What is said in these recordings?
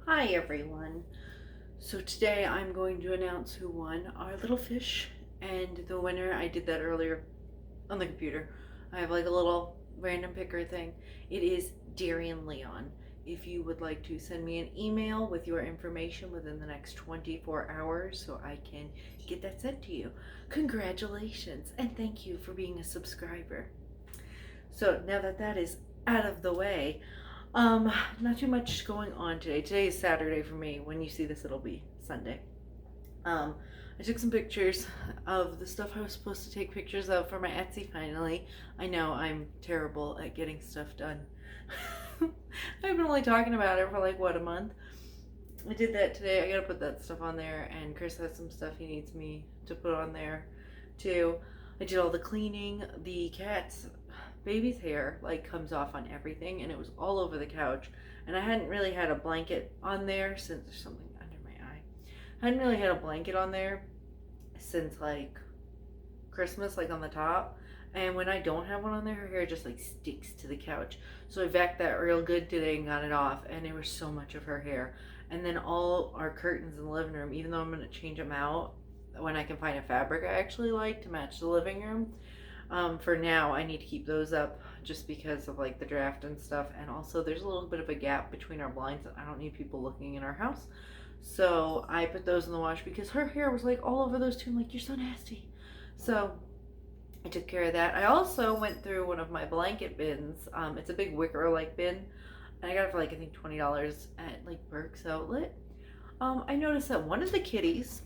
Hi everyone. So today I'm going to announce who won our little fish, and the winner, I did that earlier on the computer. I have like a little random picker thing. It is Darian Leon. If you would like to send me an email with your information within the next 24 hours so I can get that sent to you. Congratulations and thank you for being a subscriber. So now that that is out of the way, not too much going on today. Today is Saturday for me. When you see this, it'll be Sunday. I took some pictures of the stuff I was supposed to take pictures of for my Etsy finally. I know I'm terrible at getting stuff done. I've been only talking about it for like, what, a month? I did that today. I gotta put that stuff on there, and Chris has some stuff he needs me to put on there too. I did all the cleaning. The cat's baby's hair like comes off on everything, and it was all over the couch, and I hadn't really had a blanket on there since there's something under my eye. I hadn't really had a blanket on there since like Christmas, like on the top. And when I don't have one on there, her hair just like sticks to the couch. So I vacuumed that real good today and got it off, and there was so much of her hair. And then all our curtains in the living room, even though I'm gonna change them out when I can find a fabric I actually like to match the living room. For now, I need to keep those up just because of like the draft and stuff. And also there's a little bit of a gap between our blinds. I don't need people looking in our house. So I put those in the wash because her hair was like all over those two. I'm like, you're so nasty. So I took care of that. I also went through one of my blanket bins. It's a big wicker like bin. And I got it for like, I think $20 at like Burke's Outlet. I noticed that one of the kitties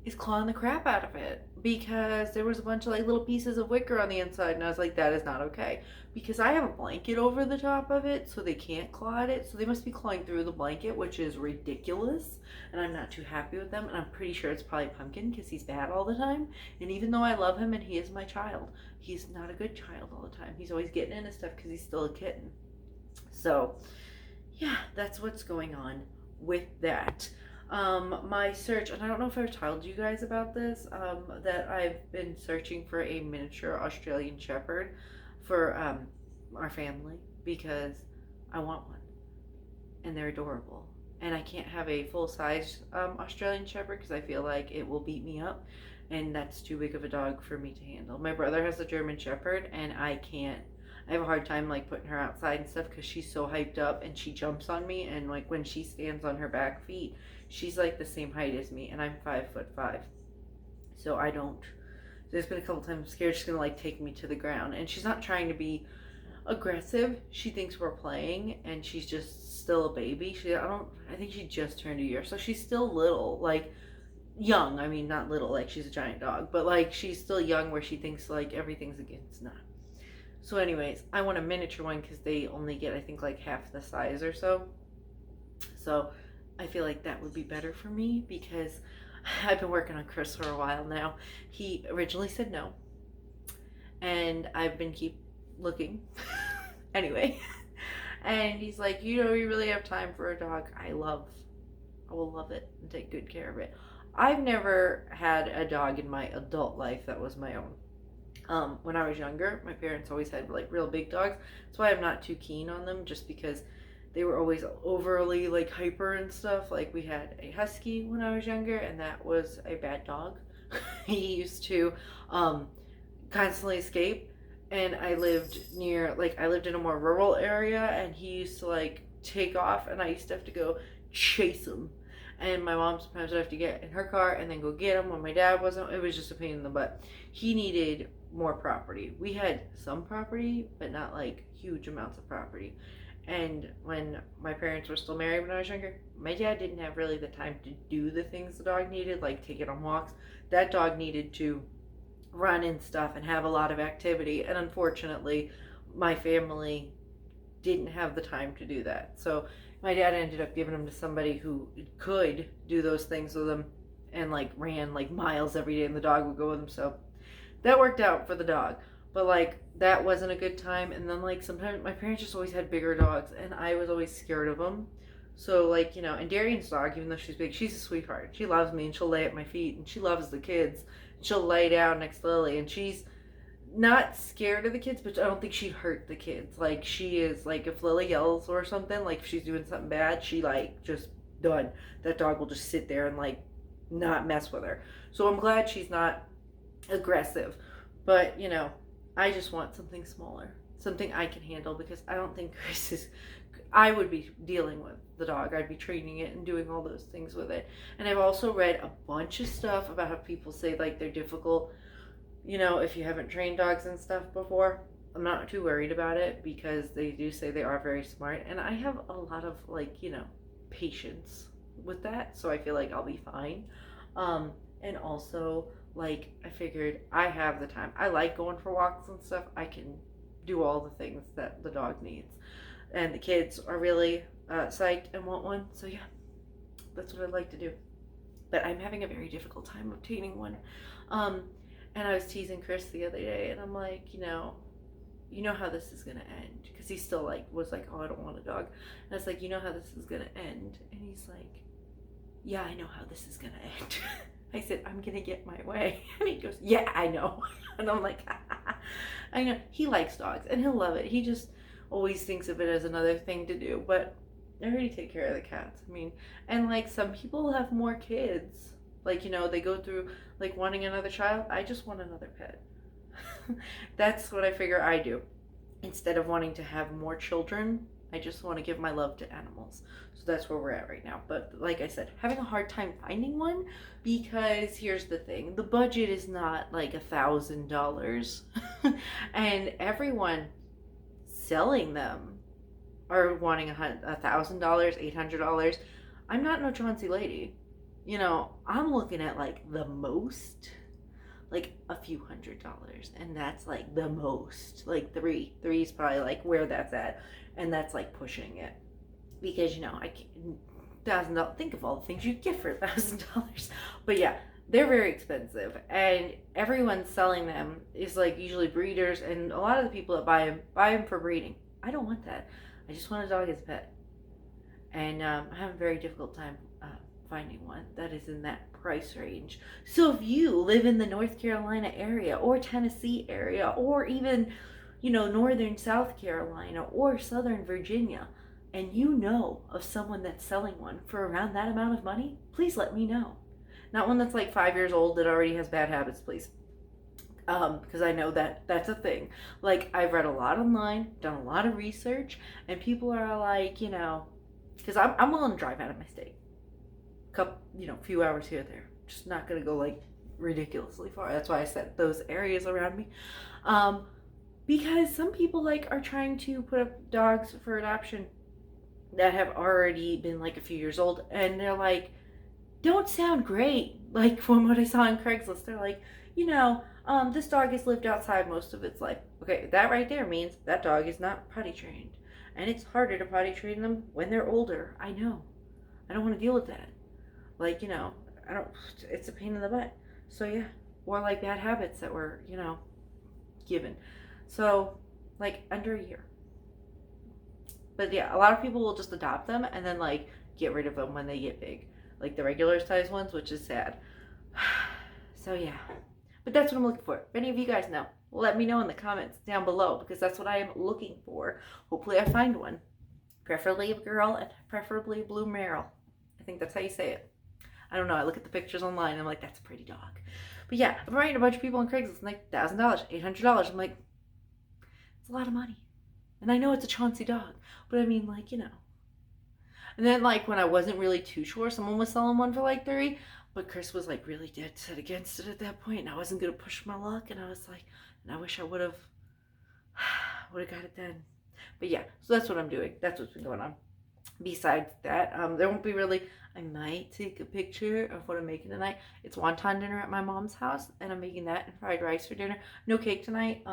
is clawing the crap out of it because there was a bunch of like little pieces of wicker on the inside, and I was like, that is not okay, because I have a blanket over the top of it so they can't claw at it, so they must be clawing through the blanket, which is ridiculous, and I'm not too happy with them. And I'm pretty sure it's probably Pumpkin because he's bad all the time, and even though I love him and he is my child, he's not a good child all the time. He's always getting into stuff because he's still a kitten. So yeah, that's what's going on with that. My search, and I don't know if I've told you guys about this, that I've been searching for a miniature Australian Shepherd for our family because I want one and they're adorable. And I can't have a full-size Australian Shepherd because I feel like it will beat me up, and that's too big of a dog for me to handle. My brother has a German Shepherd, and I can't. I have a hard time like putting her outside and stuff because she's so hyped up and she jumps on me, and like when she stands on her back feet, she's like the same height as me, and I'm 5'5". So I don't. There's been a couple times I'm scared she's gonna like take me to the ground, and she's not trying to be aggressive. She thinks we're playing, and she's just still a baby. I think she just turned a year, so she's still little, like young. I mean, not little like she's a giant dog, but like she's still young where she thinks like everything's against not. So anyways, I want a miniature one because they only get, I think, like half the size or so. So I feel like that would be better for me because I've been working on Chris for a while now. He originally said no, and I've been keep looking anyway. And he's like, you really have time for a dog. I will love it and take good care of it. I've never had a dog in my adult life that was my own. When I was younger, my parents always had like real big dogs. That's why I'm not too keen on them, just because they were always overly like hyper and stuff. Like we had a husky when I was younger, and that was a bad dog. He used to constantly escape, and I lived in a more rural area, and he used to like take off, and I used to have to go chase him. And my mom sometimes would have to get in her car and then go get him when my dad wasn't. It was just a pain in the butt. He needed more property. We had some property, but not like huge amounts of property. And when my parents were still married when I was younger, my dad didn't have really the time to do the things the dog needed, like take it on walks. That dog needed to run and stuff and have a lot of activity. And unfortunately, my family didn't have the time to do that. So my dad ended up giving him to somebody who could do those things with him, and like ran like miles every day, and the dog would go with him. So that worked out for the dog, but like that wasn't a good time. And then like sometimes my parents just always had bigger dogs, and I was always scared of them. So like, and Darian's dog, even though she's big, she's a sweetheart. She loves me, and she'll lay at my feet, and she loves the kids. She'll lay down next to Lily, and she's not scared of the kids, but I don't think she'd hurt the kids. Like, she is, like, if Lily yells or something, like, if she's doing something bad, she, like, just done. That dog will just sit there and, like, not mess with her. So I'm glad she's not aggressive. But, you know, I just want something smaller, something I can handle, because I don't think Chris is, I would be dealing with the dog. I'd be training it and doing all those things with it. And I've also read a bunch of stuff about how people say, like, they're difficult, you know, if you haven't trained dogs and stuff before. I'm not too worried about it, because they do say they are very smart, and I have a lot of, like, you know, patience with that, so I feel like I'll be fine. And also, like, I figured I have the time. I like going for walks and stuff. I can do all the things that the dog needs, and the kids are really psyched and want one. So yeah, that's what I'd like to do. But I'm having a very difficult time obtaining one. And I was teasing Chris the other day, and I'm like, you know how this is gonna end, because he still like was like, oh, I don't want a dog. And I was like, you know how this is gonna end? And he's like, yeah, I know how this is gonna end. I said, I'm gonna get my way. And he goes, yeah, I know. And I'm like, I know. He likes dogs and he'll love it. He just always thinks of it as another thing to do. But I already take care of the cats. I mean, and like some people have more kids. Like, they go through like wanting another child. I just want another pet. That's what I figure I do. Instead of wanting to have more children, I just want to give my love to animals. So that's where we're at right now. But like I said, having a hard time finding one, because here's the thing. The budget is not like $1,000. And everyone selling them are wanting $1,000, $800. I'm not no Chauncey lady. I'm looking at like the most, like a few $100s, and that's like the most, like three is probably like where that's at, and that's like pushing it, because I can't, $1,000, think of all the things you get for $1,000. But yeah, they're very expensive, and everyone selling them is like usually breeders, and a lot of the people that buy them for breeding. I don't want that. I just want a dog as a pet, and I have a very difficult time finding one that is in that price range. So if you live in the North Carolina area or Tennessee area, or even northern South Carolina or southern Virginia, and you know of someone that's selling one for around that amount of money, please let me know. Not one that's like 5 years old that already has bad habits, please. Because I know that that's a thing. Like, I've read a lot online, done a lot of research, and people are like, because I'm willing to drive out of my state. Few hours here or there. Just not gonna go like ridiculously far. That's why I said those areas around me. Because some people like are trying to put up dogs for adoption that have already been like a few years old, and they're like, don't sound great. Like, from what I saw on Craigslist, they're like, this dog has lived outside most of its life. Okay, that right there means that dog is not potty trained, and it's harder to potty train them when they're older. I know. I don't want to deal with that. Like, I don't, it's a pain in the butt. So yeah, or like bad habits that were, given. So like under a year. But yeah, a lot of people will just adopt them and then like get rid of them when they get big. Like the regular size ones, which is sad. So yeah, but that's what I'm looking for. If any of you guys know, let me know in the comments down below, because that's what I am looking for. Hopefully I find one. Preferably a girl, and preferably a blue Merrill. I think that's how you say it. I don't know. I look at the pictures online and I'm like, that's a pretty dog. But yeah, I'm writing a bunch of people on Craigslist and like $1,000, $800. I'm like, it's a lot of money. And I know it's a Chauncey dog, but I mean, like, And then like when I wasn't really too sure, someone was selling one for like 30, but Chris was like really dead set against it at that point, and I wasn't gonna push my luck, and I was like, and I wish I would have got it then. But yeah, so that's what I'm doing. That's what's been going on. Besides that, there won't be really, I might take a picture of what I'm making tonight. It's wonton dinner at my mom's house, and I'm making that and fried rice for dinner. No cake tonight.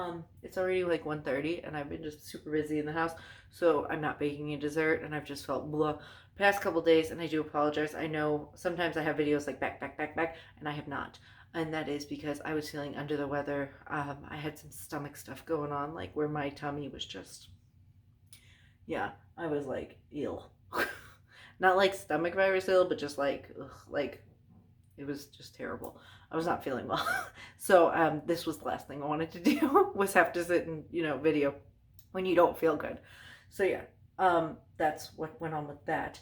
It's already like 1:30, and I've been just super busy in the house, so I'm not baking a dessert, and I've just felt blah past couple days, and I do apologize. I know sometimes I have videos like back, and I have not. And that is because I was feeling under the weather. I had some stomach stuff going on, like where my tummy was just, yeah, I was like ill. Not like stomach virus ill, but just like, ugh, like It was just terrible. I was not feeling well. So this was the last thing I wanted to do was have to sit and, video when you don't feel good. So yeah, that's what went on with that.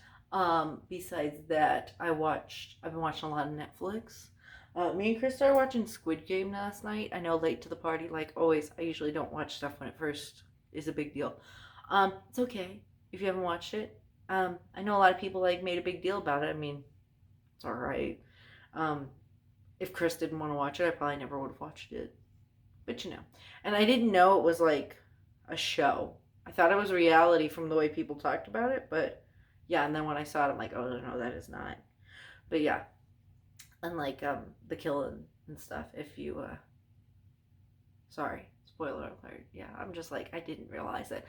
Besides that, I've been watching a lot of Netflix. Me and Chris started watching Squid Game last night. I know, late to the party, like always. I usually don't watch stuff when it first is a big deal. It's okay if you haven't watched it. I know a lot of people like made a big deal about it. I mean, it's all right. If Chris didn't want to watch it, I probably never would have watched it. But and I didn't know it was like a show. I thought it was reality from the way people talked about it, but yeah. And then when I saw it, I'm like, oh no, that is not. But yeah, unlike the killing and stuff. If you sorry, spoiler alert. Yeah, I'm just like, I didn't realize it.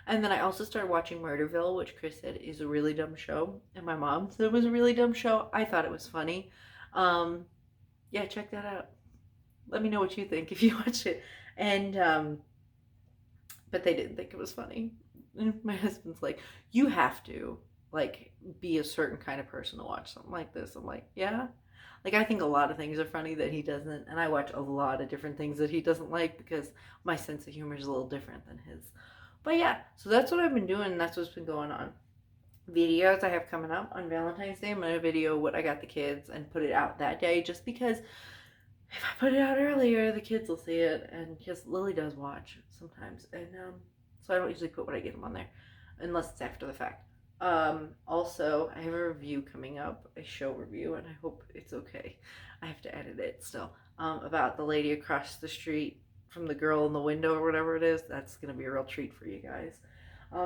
And then I also started watching Murderville, which Chris said is a really dumb show, and my mom said it was a really dumb show. I thought it was funny. Yeah, check that out. Let me know what you think if you watch it. And but they didn't think it was funny. And my husband's like, you have to like be a certain kind of person to watch something like this. I'm like, yeah. Like, I think a lot of things are funny that he doesn't, and I watch a lot of different things that he doesn't like because my sense of humor is a little different than his. But yeah, so that's what I've been doing, and that's what's been going on. Videos I have coming up on Valentine's Day, I'm going to video what I got the kids and put it out that day, just because if I put it out earlier, the kids will see it, and because Lily does watch sometimes, and so I don't usually put what I get them on there, unless it's after the fact. Also, I have a review coming up, a show review, and I hope it's okay. I have to edit it still, about the lady across the street from the girl in the window or whatever it is. That's going to be a real treat for you guys.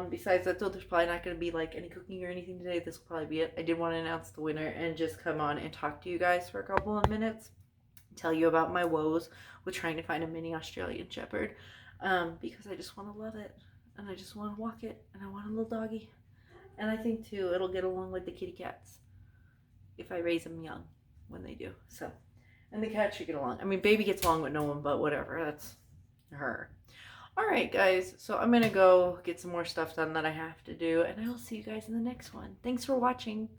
Besides that, though, there's probably not going to be like any cooking or anything today. This will probably be it. I did want to announce the winner and just come on and talk to you guys for a couple of minutes, tell you about my woes with trying to find a mini Australian Shepherd, because I just want to love it, and I just want to walk it, and I want a little doggy. And I think, too, it'll get along with the kitty cats if I raise them young when they do. So, and the cat should get along. I mean, baby gets along with no one, but whatever. That's her. All right, guys. So I'm going to go get some more stuff done that I have to do. And I will see you guys in the next one. Thanks for watching.